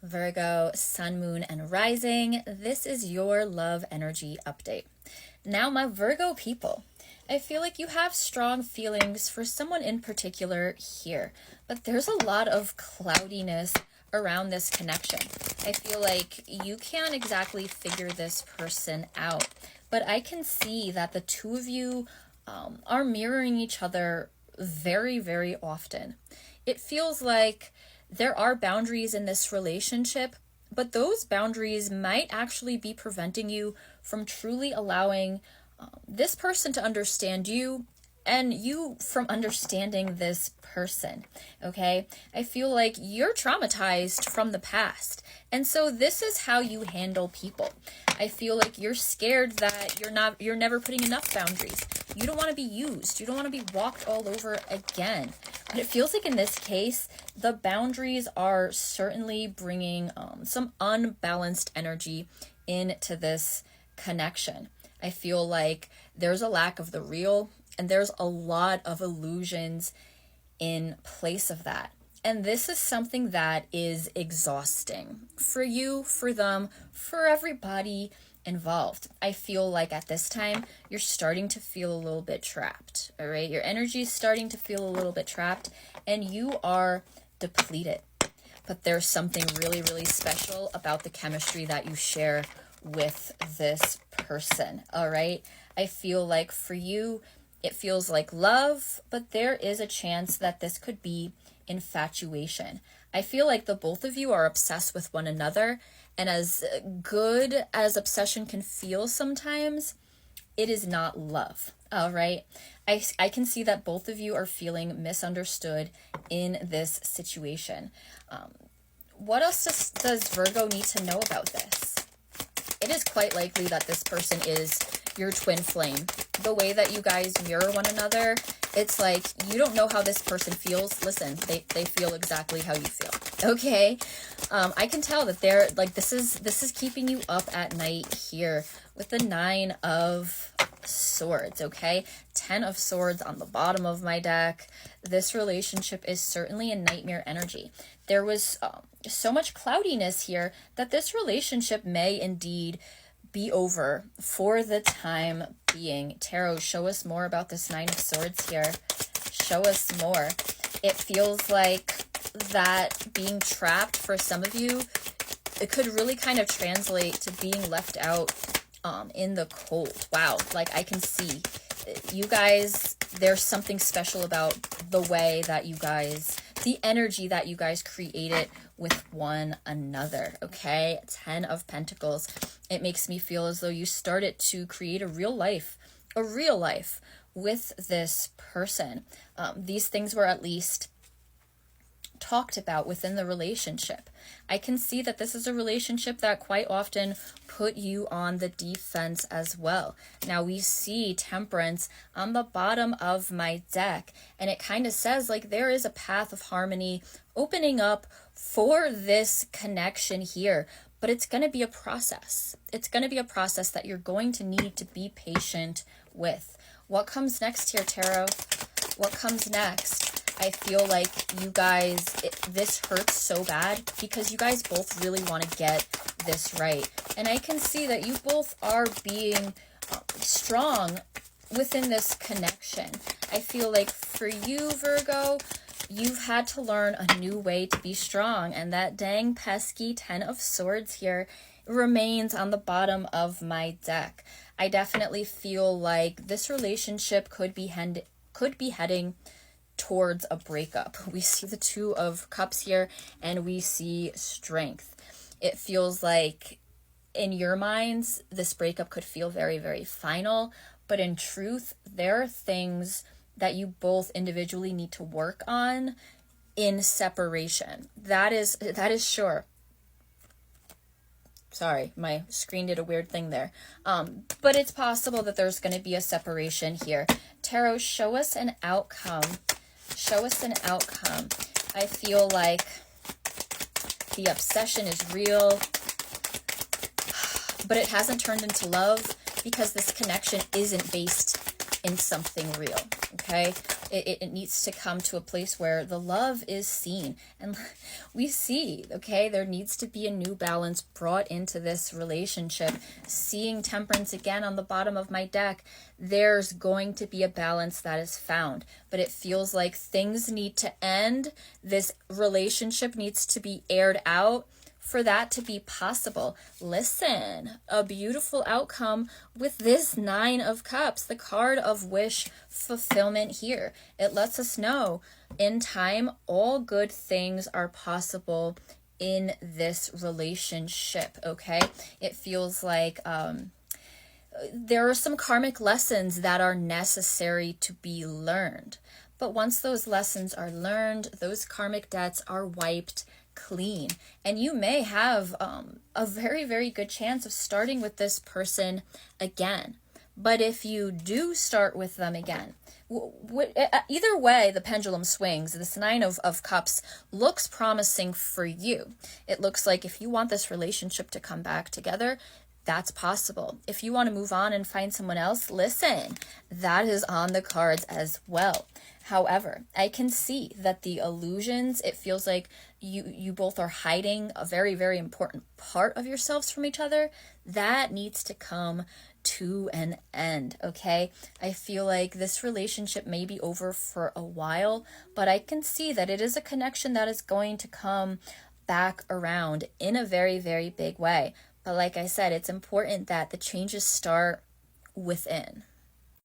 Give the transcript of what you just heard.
Virgo, sun, moon, and rising. This is your love energy update. Now, my Virgo people, I feel like you have strong feelings for someone in particular here, but there's a lot of cloudiness around this connection. I feel like you can't exactly figure this person out, but I can see that the two of you are mirroring each other very, very often. It feels like there are boundaries in this relationship, but those boundaries might actually be preventing you from truly allowing this person to understand you and you from understanding this person, okay? I feel like you're traumatized from the past, and so this is how you handle people. I feel like you're scared that you're never putting enough boundaries. You don't want to be used. You don't want to be walked all over again. But it feels like in this case, the boundaries are certainly bringing some unbalanced energy into this connection. I feel like there's a lack of the real, and there's a lot of illusions in place of that. And this is something that is exhausting for you, for them, for everybody involved. I feel like at this time, you're starting to feel a little bit trapped, all right? Your energy is starting to feel a little bit trapped, and you are depleted. But there's something really, really special about the chemistry that you share with this person, all right? I feel like for you, it feels like love, but there is a chance that this could be infatuation. I feel like the both of you are obsessed with one another, and as good as obsession can feel sometimes, it is not love, all right? I can see that both of you are feeling misunderstood in this situation. What else does Virgo need to know about this? It is quite likely that this person is your twin flame. The way that you guys mirror one another, it's like you don't know how this person feels. Listen, they feel exactly how you feel. Okay? I can tell that they're like this is keeping you up at night here with the 9 of Swords, okay? 10 of Swords on the bottom of my deck. This relationship is certainly a nightmare energy. There was so much cloudiness here that this relationship may indeed be over for the time being. Tarot, show us more about this 9 of Swords here. Show us more. It feels like that being trapped for some of you, it could really kind of translate to being left out in the cold. Wow, like I can see you guys, there's something special about the way that you guys, the energy that you guys created with one another, okay? 10 of Pentacles. It makes me feel as though you started to create a real life with this person. These things were at least talked about within the relationship. I can see that this is a relationship that quite often put you on the defense as well. Now we see Temperance on the bottom of my deck, and it kind of says like there is a path of harmony opening up for this connection here, but it's going to be a process. It's going to be a process that you're going to need to be patient with. What comes next here, Tarot? What comes next? I feel like you guys, this hurts so bad because you guys both really want to get this right. And I can see that you both are being strong within this connection. I feel like for you, Virgo, you've had to learn a new way to be strong. And that dang pesky 10 of Swords here remains on the bottom of my deck. I definitely feel like this relationship could be heading towards a breakup. We see the 2 of Cups here, and we see strength. It feels like in your minds, this breakup could feel very, very final, but in truth, there are things that you both individually need to work on in separation. That is sure. Sorry, my screen did a weird thing there. But it's possible that there's going to be a separation here. Tarot, show us an outcome. Show us an outcome. I feel like the obsession is real, but it hasn't turned into love because this connection isn't based in something real, okay? It needs to come to a place where the love is seen. And we see, okay, there needs to be a new balance brought into this relationship. Seeing Temperance again on the bottom of my deck, there's going to be a balance that is found. But it feels like things need to end. This relationship needs to be aired out for that to be possible. Listen, a beautiful outcome with this Nine of Cups, the card of wish fulfillment here. It lets us know in time, all good things are possible in this relationship, okay? It feels like there are some karmic lessons that are necessary to be learned. But once those lessons are learned, those karmic debts are wiped clean. And you may have a very, very good chance of starting with this person again. But if you do start with them again, either way the pendulum swings, this Nine of Cups looks promising for you. It looks like if you want this relationship to come back together, that's possible. If you want to move on and find someone else, listen, that is on the cards as well. However, I can see that the illusions, it feels like you both are hiding a very, very important part of yourselves from each other. That needs to come to an end, okay? I feel like this relationship may be over for a while, but I can see that it is a connection that is going to come back around in a very, very big way. But like I said, it's important that the changes start within.